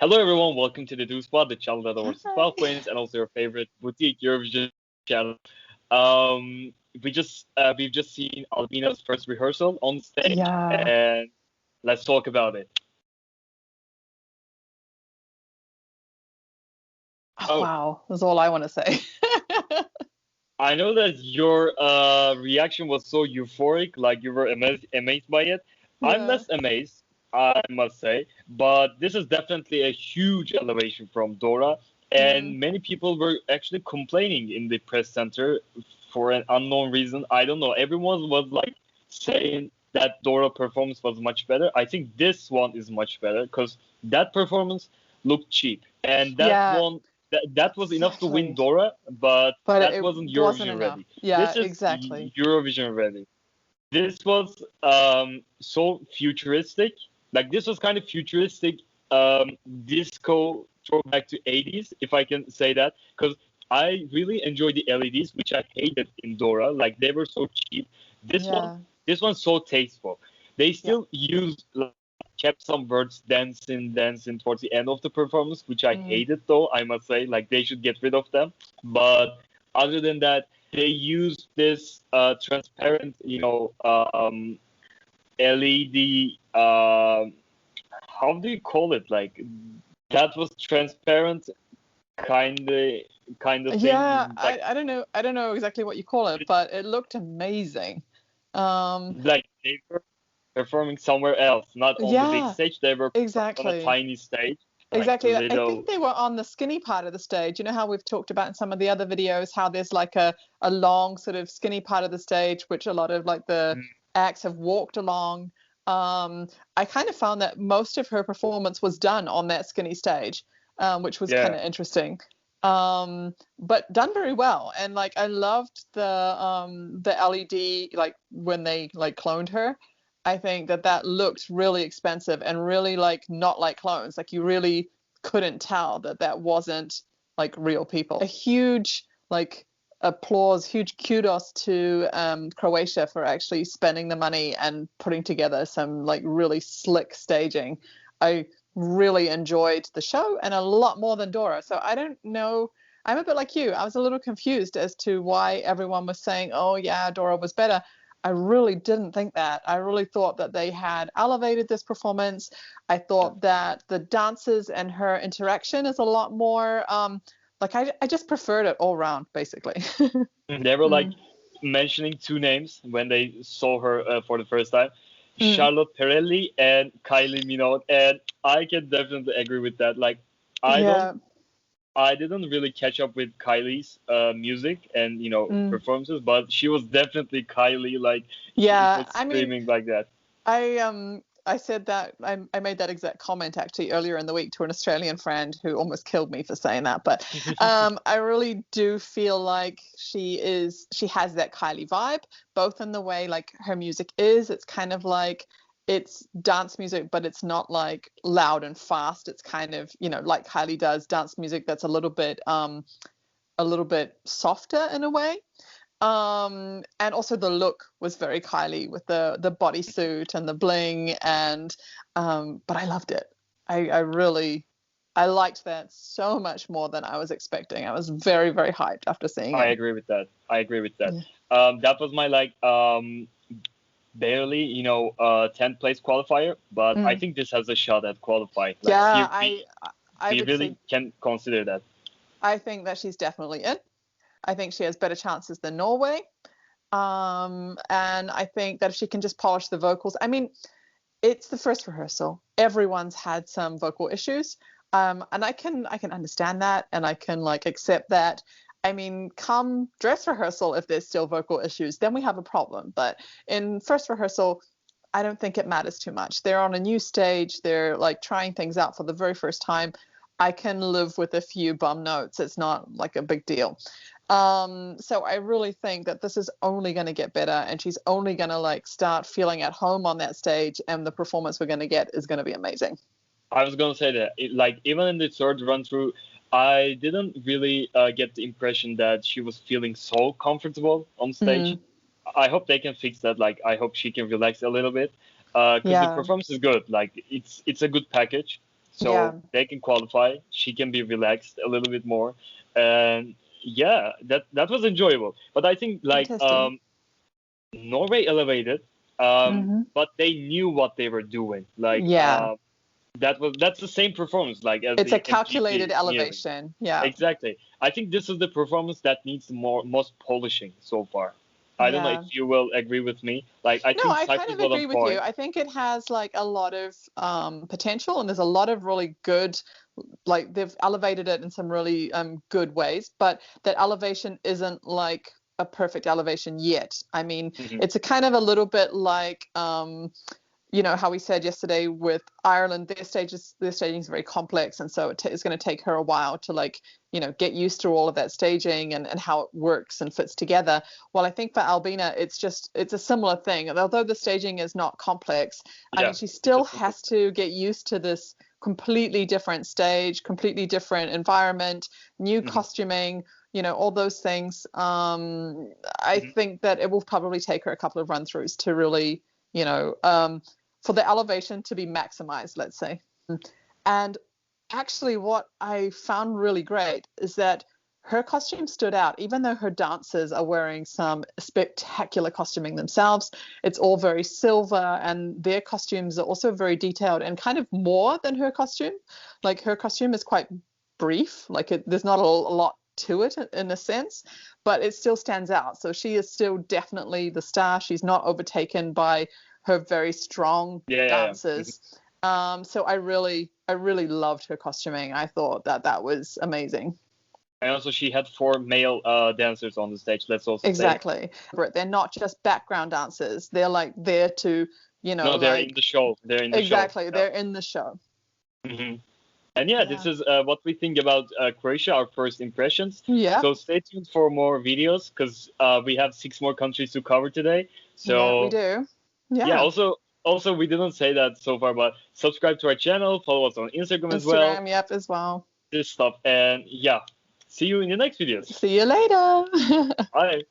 Hello, everyone. Welcome to the Do Spot, the channel that awards Hi. 12 points and also your favorite boutique Eurovision channel. Um, we've just seen Albina's first rehearsal on stage, Yeah. and let's talk about it. Oh, Oh, wow. That's all I want to say. I know that your reaction was so euphoric, like you were amazed by it. I'm Yeah. less amazed, I must say, but this is definitely a huge elevation from Dora, Mm. and many people were actually complaining in the press center for an unknown reason. I don't know. Everyone was like saying that Dora performance was much better. I think this one is much better because that performance looked cheap, and that Yeah, one that was enough to win exactly. Dora, but But that it wasn't wasn't Eurovision enough. ready. Yeah, This is exactly. Eurovision ready. This was so futuristic. Like this was kind of futuristic disco throwback to 80s, if I can say that, because I really enjoyed the LEDs, which I hated in Dora. Like they were so cheap. This one, Yeah. this one's so tasteful. They Yeah. still used like, kept some birds dancing towards the end of the performance, which I Mm. hated though. I must say, like they should get rid of them. But other than that, they used this transparent, LED. How do you call it? Like that was transparent, kind of Yeah, thing. I don't know exactly what you call it, but it looked amazing. Um, Like they were performing somewhere else, not on the big yeah, stage. They were performing on a exactly. tiny stage, like a Exactly. I think little. they were on the skinny part of the stage. You know how we've talked about in some of the other videos how there's like a long sort of skinny part of the stage which a lot of like the acts have walked along. I kind of found that most of her performance was done on that skinny stage, which was kind Yeah, of interesting. But done very well. And like I loved the LED like when they like cloned her. I think that that looked really expensive and really like not like clones. Like you really couldn't tell that that wasn't like real people. A huge like applause, huge kudos to Croatia for actually spending the money and putting together some like really slick staging. I really enjoyed the show and a lot more than Dora. So I don't know. I'm a bit like you. I was a little confused as to why everyone was saying, oh, yeah, Dora was better. I really didn't think that. I really thought that they had elevated this performance. I thought that the dances and her interaction is a lot more like I just preferred it all round, basically. they were like Mm, mentioning two names when they saw her for the first time. mm, Charlotte Perelli and Kylie Minogue, and I can definitely agree with that. Like, I don't yeah. I didn't really catch up with Kylie's music and Mm, performances, but she was definitely Kylie. Like she yeah. was I mean, screaming like that. I said that I made that exact comment actually earlier in the week to an Australian friend who almost killed me for saying that. But I really do feel like she has that Kylie vibe, both in the way like her music is. It's kind of like it's dance music, but it's not like loud and fast. It's kind of, like Kylie does dance music that's a little bit softer in a way. And also the look was very Kylie with the bodysuit and the bling, and but I loved it. I really I liked that so much more than I was expecting. I was very, very hyped after seeing I it. agree with that. I agree with that. Yeah. That was my like barely 10th place qualifier, but I Mm. think this has a shot at qualifying. Like Yeah, I we would really say can consider that. I think that she's definitely in. I think she has better chances than Norway. And I think that if she can just polish the vocals, I mean, it's the first rehearsal. Everyone's had some vocal issues. And I can understand that and I can like accept that. I mean, come dress rehearsal, if there's still vocal issues, then we have a problem. But in first rehearsal, I don't think it matters too much. They're on a new stage, they're like trying things out for the very first time. I can live with a few bum notes. It's not like a big deal. So I really think that this is only going to get better and she's only going to like start feeling at home on that stage and the performance we're going to get is going to be amazing. I was gonna say that, like even in the third run through, I didn't really get the impression that she was feeling so comfortable on stage. Mm, I hope they can fix that. Like I hope she can relax a little bit, because the yeah. performance is good. Like it's a good package. so Yeah. they can qualify. She can be relaxed a little bit more, and yeah, that was enjoyable. But I think like Fantastic. Norway elevated, Hmm. but they knew what they were doing. Like Yeah. that's the same performance like as It's a the calculated MGP nearly. elevation. Yeah. Exactly. I think this is the performance that needs the most polishing so far. I don't know if Yeah. you will agree with me. Like I No, think I kind Cyprus of was on agree with you. point. I think it has like a lot of potential, and there's a lot of really good, like they've elevated it in some really good ways, but that elevation isn't like a perfect elevation yet. I mean, Hmm. it's a kind of a little bit like how we said yesterday with Ireland, their staging is very complex, and so it's going to take her a while to like get used to all of that staging and how it works and fits together. Well, I think for Albina, it's a similar thing. Although the staging is not complex, I mean, Yeah, she it's a still simple. has to get used to this completely different stage, completely different environment, new Hmm. costuming, all those things. I Hmm. think that it will probably take her a couple of run throughs to really, for the elevation to be maximized, let's say. And actually, what I found really great is that her costume stood out, even though her dancers are wearing some spectacular costuming themselves. It's all very silver, and their costumes are also very detailed and kind of more than her costume. Like her costume is quite brief, like there's not a lot to it in a sense, but it still stands out. So she is still definitely the star. She's not overtaken by her very strong Yeah, yeah, yeah. dancers. So I really loved her costuming. I thought that was amazing. And also, she had four male dancers on the stage. Let's also say. Exactly. They're not just background dancers. They're like there to, No, they're in like the show. They're in the show. exactly. They're in the show. Yeah. Hmm. And yeah, this Yeah. is what we think about Croatia, our first impressions. Yeah. So stay tuned for more videos because we have 6 more countries to cover today. Yeah, we So do. yeah, Yeah. also we didn't say that so far, but subscribe to our channel, follow us on Instagram as well, Instagram, yep, as well. this stuff, and yeah, see you in the next videos. See you later. Bye.